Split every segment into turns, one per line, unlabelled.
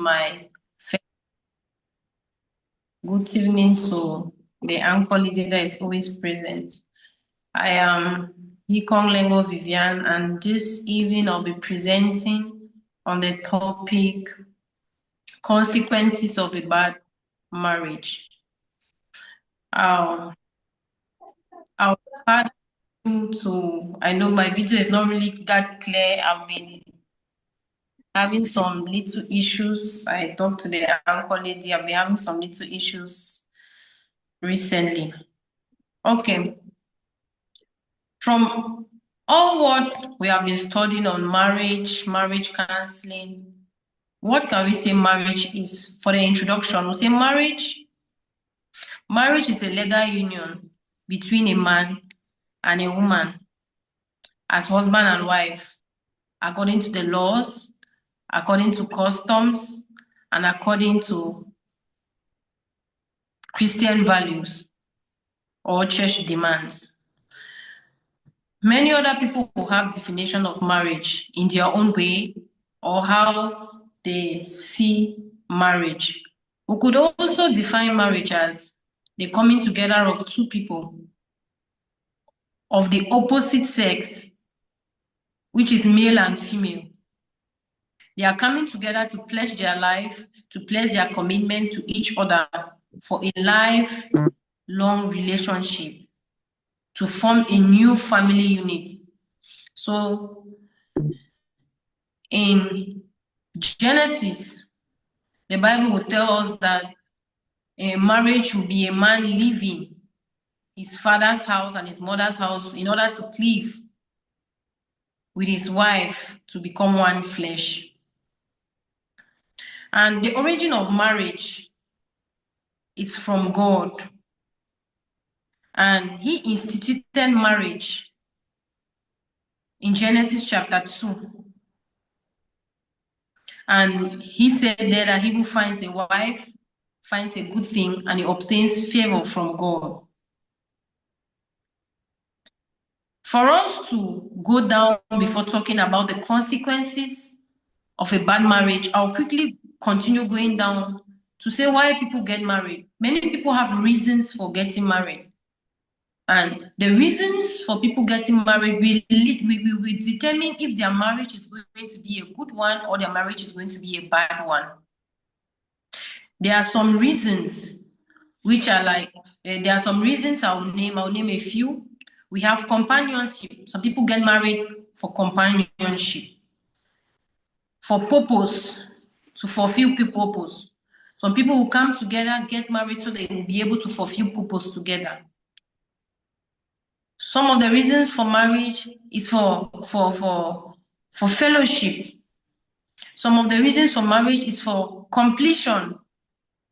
my good evening to the anchor lady that is always present. I am Yikong Lengo Vivian, and this evening I'll be presenting on the topic consequences of a bad marriage. I'll add to, I know my video is not really that clear. I've been having some little issues. I talked to the anchor lady. I've been having some little issues recently. Okay. From all what we have been studying on marriage counseling, what can we say marriage is? For the introduction, we say marriage is a legal union between a man and a woman as husband and wife, according to the laws, according to customs, and according to Christian values or church demands. Many other people will have definition of marriage in their own way or how they see marriage. We could also define marriage as the coming together of two people of the opposite sex, which is male and female. They are coming together to pledge their life, to pledge their commitment to each other for a lifelong relationship, to form a new family unit. So in Genesis, the Bible will tell us that a marriage will be a man leaving his father's house and his mother's house in order to cleave with his wife to become one flesh. And the origin of marriage is from God. And he instituted marriage in Genesis chapter 2. And he said there that he who finds a wife finds a good thing and he obtains favor from God. For us to go down before talking about the consequences of a bad marriage, I'll quickly continue going down to say why people get married. Many people have reasons for getting married. And the reasons for people getting married will determine if their marriage is going to be a good one or their marriage is going to be a bad one. There are some reasons which are like, there are some reasons I'll name a few. We have companionship. Some people get married for companionship, for purpose, to fulfill purpose. Some people will come together, get married so they will be able to fulfill purpose together. Some of the reasons for marriage is for fellowship. Some of the reasons for marriage is for completion,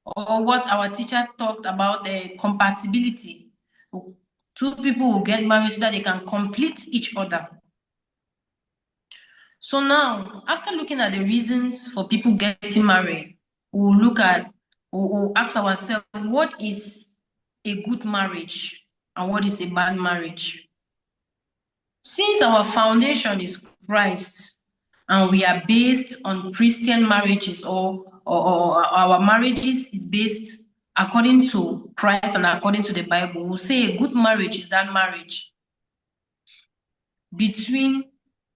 or what our teacher talked about, the compatibility. Two people will get married so that they can complete each other. So now, after looking at the reasons for people getting married, we'll ask ourselves, what is a good marriage and what is a bad marriage? Since our foundation is Christ and we are based on Christian marriages, or our marriages is based according to Christ and according to the Bible, we'll say a good marriage is that marriage between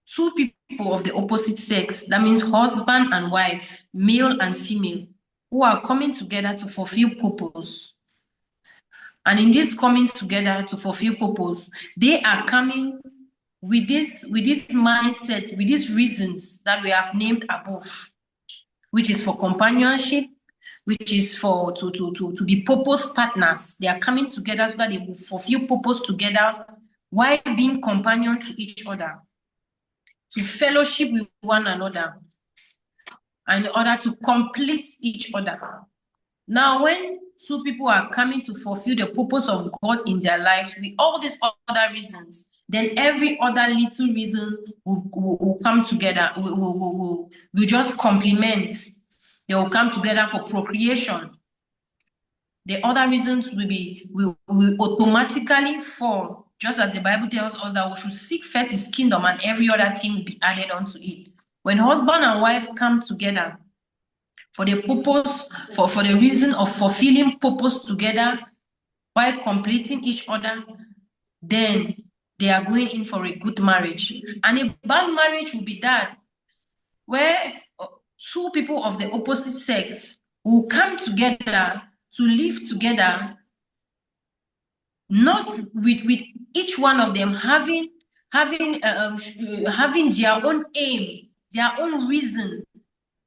two people of the opposite sex. That means husband and wife, male and female, who are coming together to fulfill purpose. And in this coming together to fulfill purpose, they are coming with this mindset, with these reasons that we have named above, which is for companionship, which is for to be purpose partners. They are coming together so that they will fulfill purpose together while being companion to each other, to fellowship with one another, in order to complete each other. Now, when two people are coming to fulfill the purpose of God in their lives with all these other reasons, then every other little reason will come together, will just complement. They will come together for procreation. The other reasons will automatically fall, just as the Bible tells us that we should seek first his kingdom and every other thing will be added onto it. When husband and wife come together for the purpose, for the reason of fulfilling purpose together while completing each other, then they are going in for a good marriage. And a bad marriage will be that where two people of the opposite sex will come together to live together, not with each one of them having their own aim, their own reason,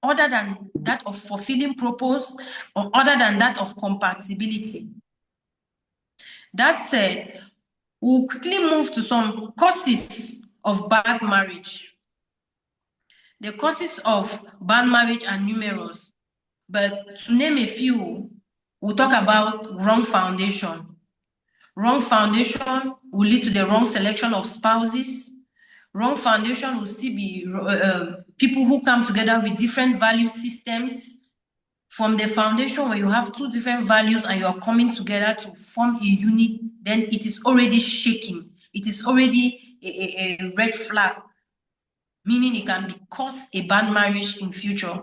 other than that of fulfilling purpose or other than that of compatibility. That said, we'll quickly move to some causes of bad marriage. The causes of bad marriage are numerous, but to name a few, we'll talk about wrong foundation. Wrong foundation will lead to the wrong selection of spouses. Wrong foundation will still be people who come together with different value systems. From the foundation where you have two different values and you are coming together to form a unit, then it is already shaking. It is already a red flag, meaning it can cause a bad marriage in future.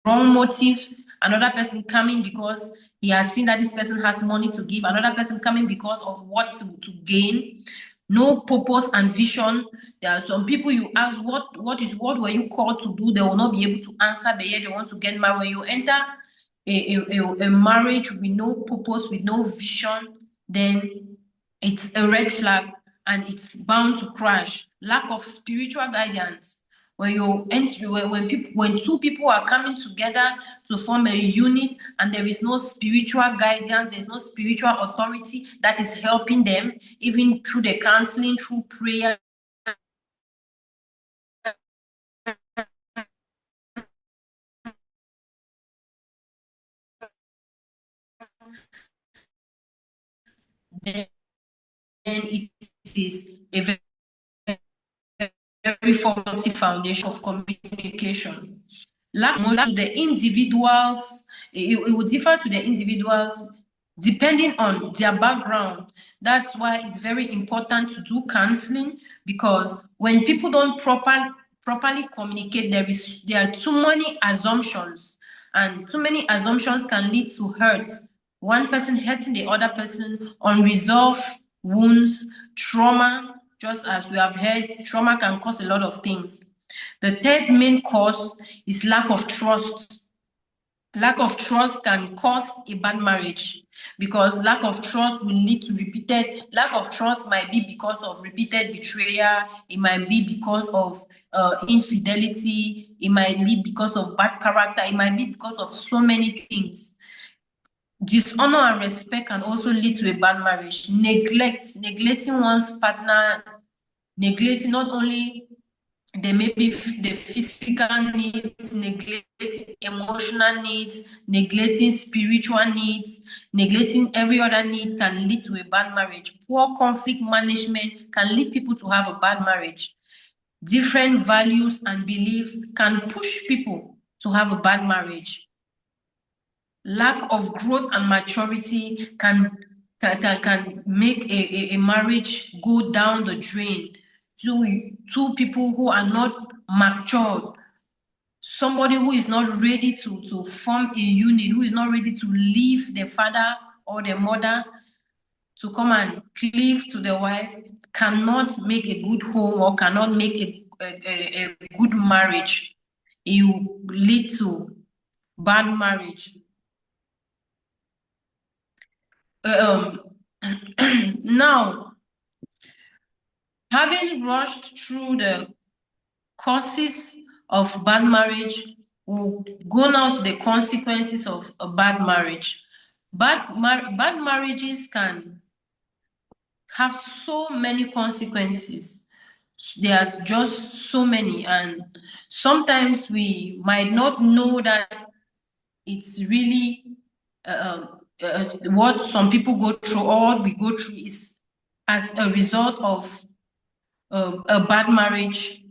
Wrong motives, another person coming because he has seen that this person has money to give, another person coming because of what to gain. No purpose and vision. There are some people you ask what were you called to do, they will not be able to answer, but yet they want to get married. When you enter a marriage with no purpose, with no vision, then it's a red flag and it's bound to crash. Lack of spiritual guidance. When you enter, when two people are coming together to form a unit and there is no spiritual guidance, there's no spiritual authority that is helping them, even through the counseling, through prayer, then it is a very faulty foundation of communication. Lack to the individuals, it will differ to the individuals depending on their background. That's why it's very important to do counseling, because when people don't properly communicate, there are too many assumptions, and too many assumptions can lead to hurt. One person hurting the other person, unresolved wounds, trauma. Just as we have heard, trauma can cause a lot of things. The third main cause is lack of trust. Lack of trust can cause a bad marriage, because lack of trust will lead to lack of trust might be because of repeated betrayal, it might be because of infidelity, it might be because of bad character, it might be because of so many things. Dishonor and respect can also lead to a bad marriage. Neglecting one's partner, neglecting not only maybe the physical needs, neglecting emotional needs, neglecting spiritual needs, neglecting every other need can lead to a bad marriage. Poor conflict management can lead people to have a bad marriage. Different values and beliefs can push people to have a bad marriage. Lack of growth and maturity can make a marriage go down the drain. Two people who are not matured, somebody who is not ready to form a unit, who is not ready to leave the father or the mother to come and cleave to the wife, cannot make a good home or cannot make a good marriage. It will lead to bad marriage. Now, having rushed through the causes of bad marriage, we'll go now to the consequences of a bad marriage. Bad marriages can have so many consequences. There are just so many, and sometimes we might not know that it's really what some people go through or what we go through is as a result of a bad marriage.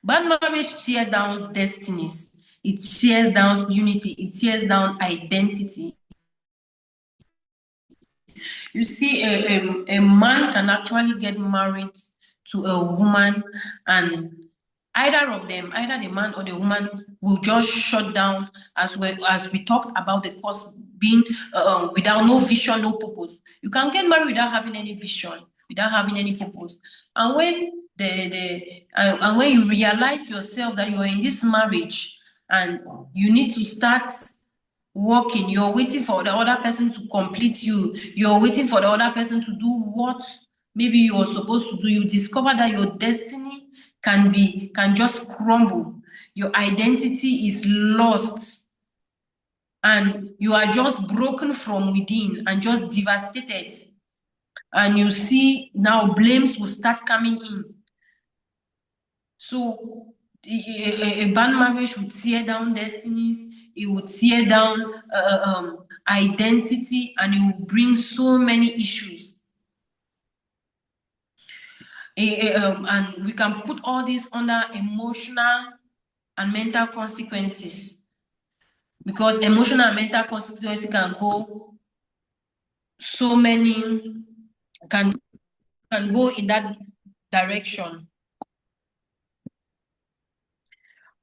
Bad marriage tears down destinies. It tears down unity. It tears down identity. You see, a man can actually get married to a woman, and Either of them, either the man or the woman, will just shut down, as we talked about the cause being without no vision, no purpose. You can get married without having any vision, without having any purpose. And when and when you realize yourself that you are in this marriage and you need to start working, you're waiting for the other person to complete you, you're waiting for the other person to do what maybe you're supposed to do, you discover that your destiny can just crumble. Your identity is lost and you are just broken from within and just devastated. And you see now blames will start coming in. So a bad marriage would tear down destinies, it would tear down identity, and it will bring so many issues. And we can put all this under emotional and mental consequences, because emotional and mental consequences can go so many, can go in that direction.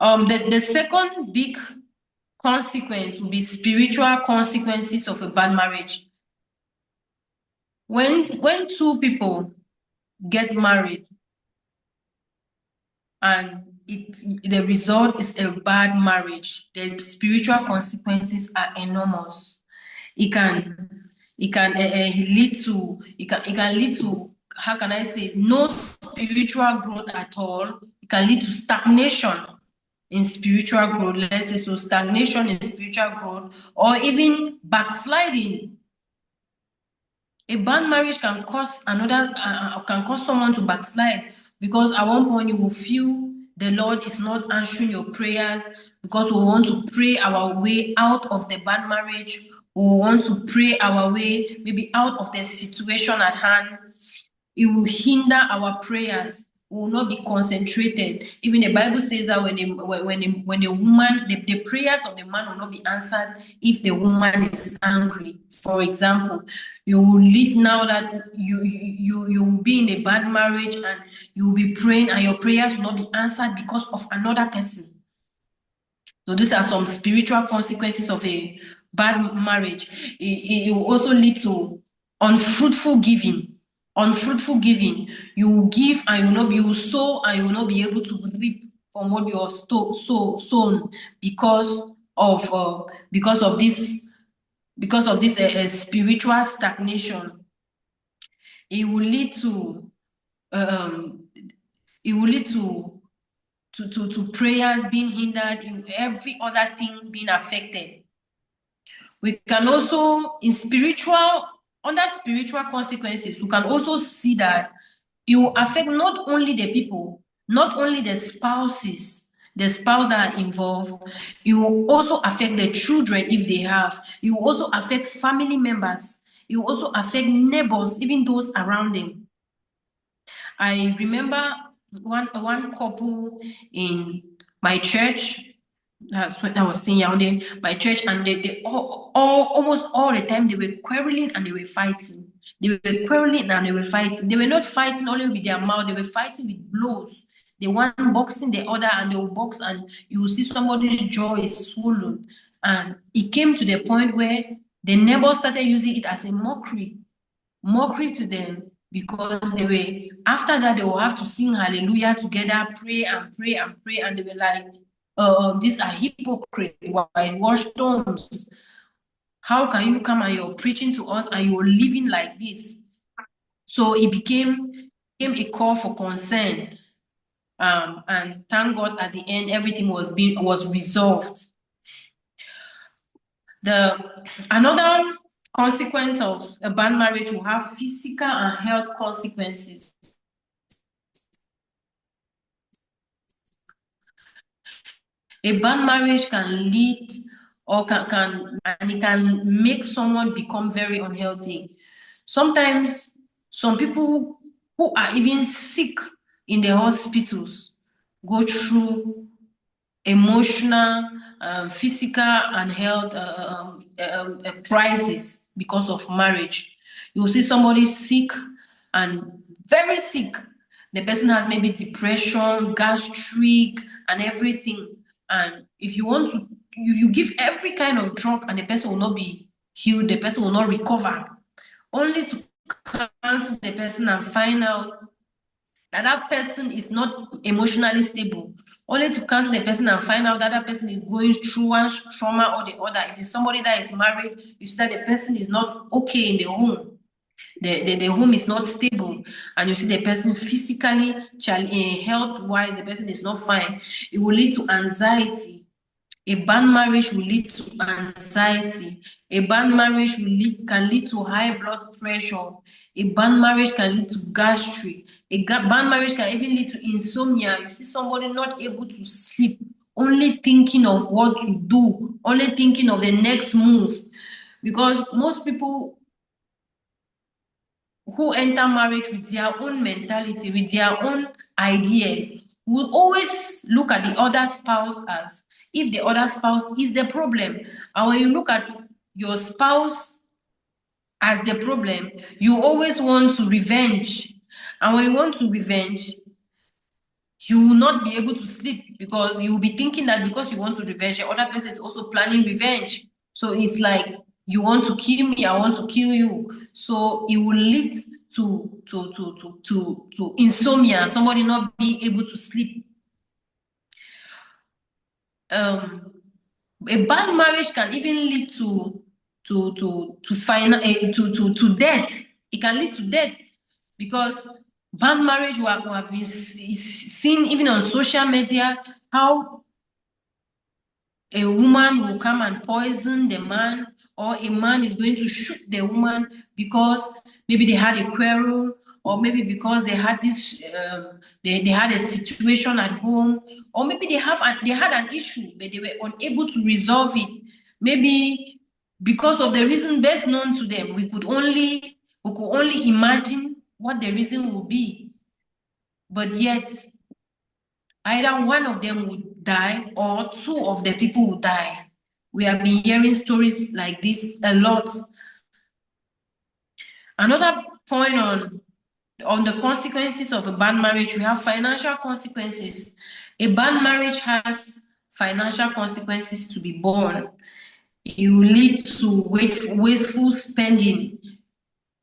The second big consequence will be spiritual consequences of a bad marriage. When two people get married and the result is a bad marriage, the spiritual consequences are enormous. It can lead to, how can I say, no spiritual growth at all. It can lead to stagnation in spiritual growth, let's say, so stagnation in spiritual growth, or even backsliding. A bad marriage can cause someone to backslide, because at one point you will feel the Lord is not answering your prayers, because we want to pray our way out of the bad marriage. We want to pray our way maybe out of the situation at hand. It will hinder our prayers. We will not be concentrated. Even the Bible says that when the woman, the prayers of the man will not be answered if the woman is angry. For example, you will lead now that you will be in a bad marriage and you will be praying and your prayers will not be answered because of another person. So these are some spiritual consequences of a bad marriage. It will also lead to unfruitful giving. Unfruitful giving. You will give and you will sow and you will not be able to reap from what you have sown because of this spiritual stagnation. It will lead to prayers being hindered, every other thing being affected. We can also, under spiritual consequences, we can also see that it will affect not only the people, not only the spouses, the spouse that are involved, it will also affect the children if they have. It will also affect family members. It will also affect neighbors, even those around them. I remember one couple in my church. That's when I was staying around there, my church, and they almost all the time they were quarreling and they were fighting. They were quarreling and they were fighting. They were not fighting only with their mouth, they were fighting with blows. The one boxing the other, and they will box, and you will see somebody's jaw is swollen. And it came to the point where the neighbors started using it as a mockery to them, because they were, after that they will have to sing hallelujah together, pray and pray and pray, and they were like, these are hypocrites, whitewashed tombs. How can you come and you're preaching to us and you're living like this? So it became a call for concern. And thank God at the end everything was resolved. Another consequence of a bad marriage will have physical and health consequences. A bad marriage can lead or it can make someone become very unhealthy. Sometimes some people who are even sick in the hospitals go through emotional, physical, and health crisis because of marriage. You will see somebody sick and very sick, The person has maybe depression, gastric, and everything. And if you want to, you give every kind of drug and the person will not be healed, the person will not recover, only to cancel the person and find out that that person is not emotionally stable, only to cancel the person and find out that that person is going through one trauma or the other. If it's somebody that is married, you see that the person is not okay in the home. The home is not stable, and you see the person physically, health wise, the person is not fine. It will lead to anxiety. A bad marriage will lead to anxiety. A bad marriage can lead to high blood pressure. A bad marriage can lead to gastric. Bad marriage can even lead to insomnia. You see somebody not able to sleep, only thinking of what to do, only thinking of the next move. Because most people who enter marriage with their own mentality, with their own ideas, will always look at the other spouse as if the other spouse is the problem. And when you look at your spouse as the problem, you always want to revenge. And when you want to revenge, you will not be able to sleep because you will be thinking that because you want to revenge, the other person is also planning revenge. So it's like you want to kill me, I want to kill you. So it will lead to insomnia, somebody not being able to sleep. A bad marriage can even lead to death. It can lead to death because bad marriage we have been seen even on social media how a woman will come and poison the man, or a man is going to shoot the woman because maybe they had a quarrel, or maybe because they had this they had a situation at home, or maybe they had an issue but they were unable to resolve it. Maybe because of the reason best known to them, we could only imagine what the reason will be, but yet either one of them would die or two of the people would die. We have been hearing stories like this a lot. Another point on the consequences of a bad marriage, we have financial consequences. A bad marriage has financial consequences to be borne. It will lead to wasteful spending.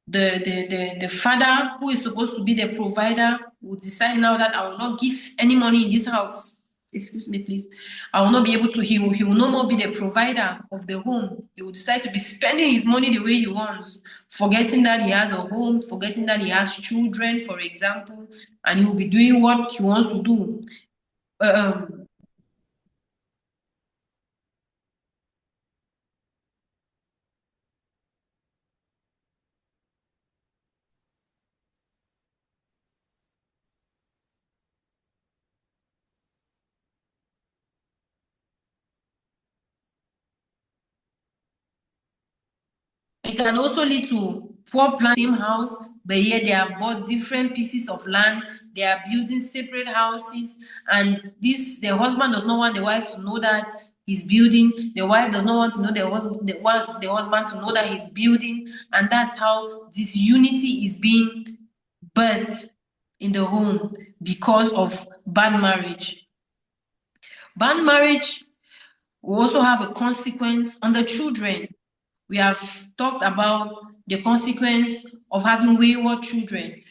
The father who is supposed to be the provider will decide now that I will not give any money in this house. Excuse me, please. I will not be able to. He will no more be the provider of the home. He will decide to be spending his money the way he wants, forgetting that he has a home, forgetting that he has children, for example, and he will be doing what he wants to do. It can also lead to poor planning in the same house, but yet they have bought different pieces of land. They are building separate houses, and the husband does not want the wife to know that he's building. The wife does not want to know the husband to know that he's building, and that's how disunity is being birthed in the home because of bad marriage. Bad marriage will also have a consequence on the children. We have talked about the consequence of having wayward children.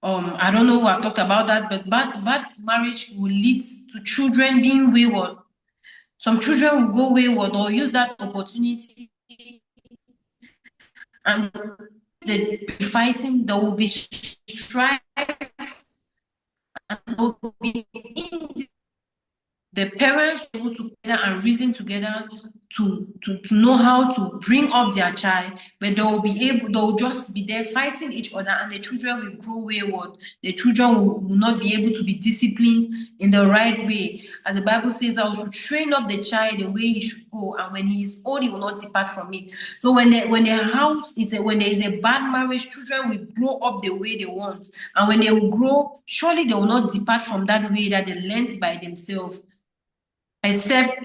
I don't know who have talked about that, but bad marriage will lead to children being wayward. Some children will go wayward or use that opportunity and they be fighting, there will be strife, and there will be the parents were able to together and reason together to know how to bring up their child, but they'll just be there fighting each other, and the children will grow wayward. The children will not be able to be disciplined in the right way. As the Bible says, I should train up the child the way he should go, and when he is old, he will not depart from it. So when there is a bad marriage, children will grow up the way they want, and when they will grow, surely they will not depart from that way that they learned by themselves, except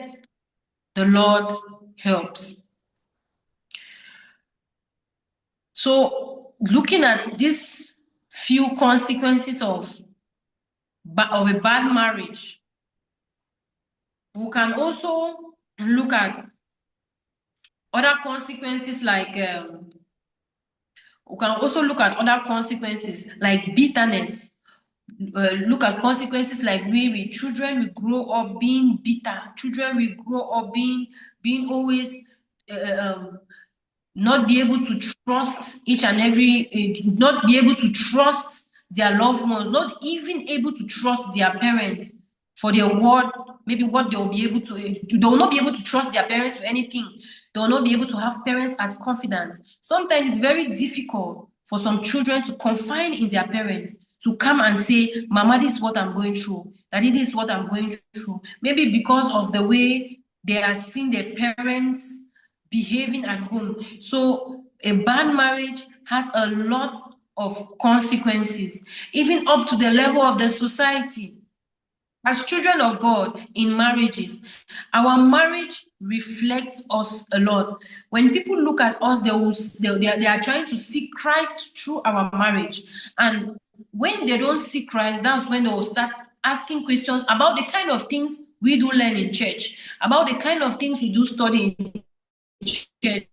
the Lord helps. So, looking at these few consequences of a bad marriage. We can also look at other consequences like we can also look at other consequences like bitterness. Look at consequences like children will grow up being bitter. Children will grow up being always not be able to trust each and every, not be able to trust their loved ones, not even able to trust their parents for their word, maybe what they'll be able to, they will not be able to trust their parents for anything. They will not be able to have parents as confidant. Sometimes it's very difficult for some children to confide in their parents, to come and say, Mama, this is what I'm going through. Daddy, this is what I'm going through. Maybe because of the way they are seeing their parents behaving at home. So a bad marriage has a lot of consequences, even up to the level of the society. As children of God in marriages, our marriage reflects us a lot. When people look at us, they are trying to see Christ through our marriage. And when they don't see Christ, that's when they will start asking questions about the kind of things we do learn in church, about the kind of things we do study in church.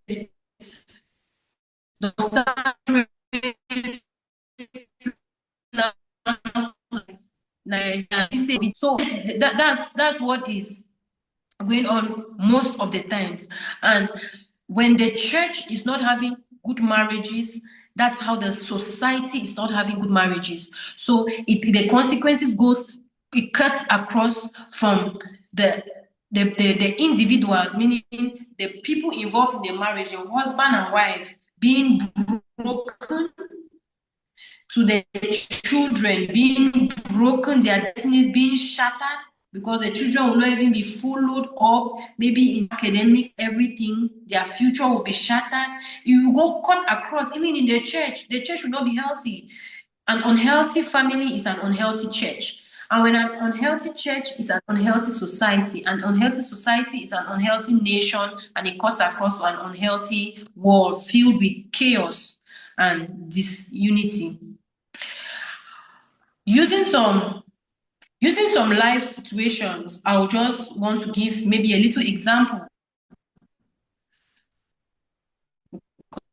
They'll start so that's what is going on most of the times. And when the church is not having good marriages, that's how the society is not having good marriages. So the consequences it cuts across from the individuals, meaning the people involved in the marriage, the husband and wife being broken, to the children being broken, their destinies being shattered, because the children will not even be followed up, maybe in academics, everything, their future will be shattered. You will go cut across, even in the church will not be healthy. An unhealthy family is an unhealthy church. And when an unhealthy church is an unhealthy society, an unhealthy society is an unhealthy nation, and it cuts across to an unhealthy world filled with chaos and disunity. Using some life situations, I would just want to give maybe a little example.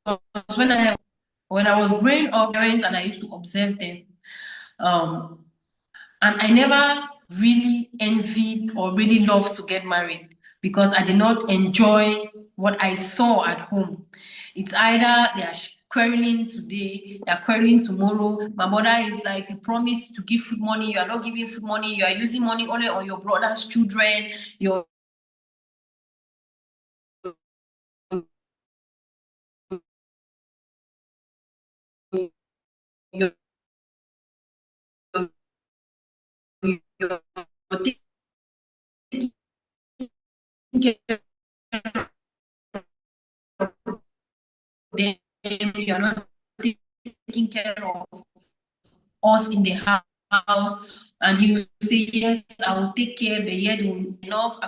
Because when I was growing up, parents, and I used to observe them, and I never really envied or really loved to get married because I did not enjoy what I saw at home. It's either they are quarreling today, they are quarreling tomorrow. My mother is like, you promised to give food money, you are not giving food money, you are using money only on your brother's children, your you're taking care of them, you're not taking care of us in the house, and you say, yes, I will take care, but yet enough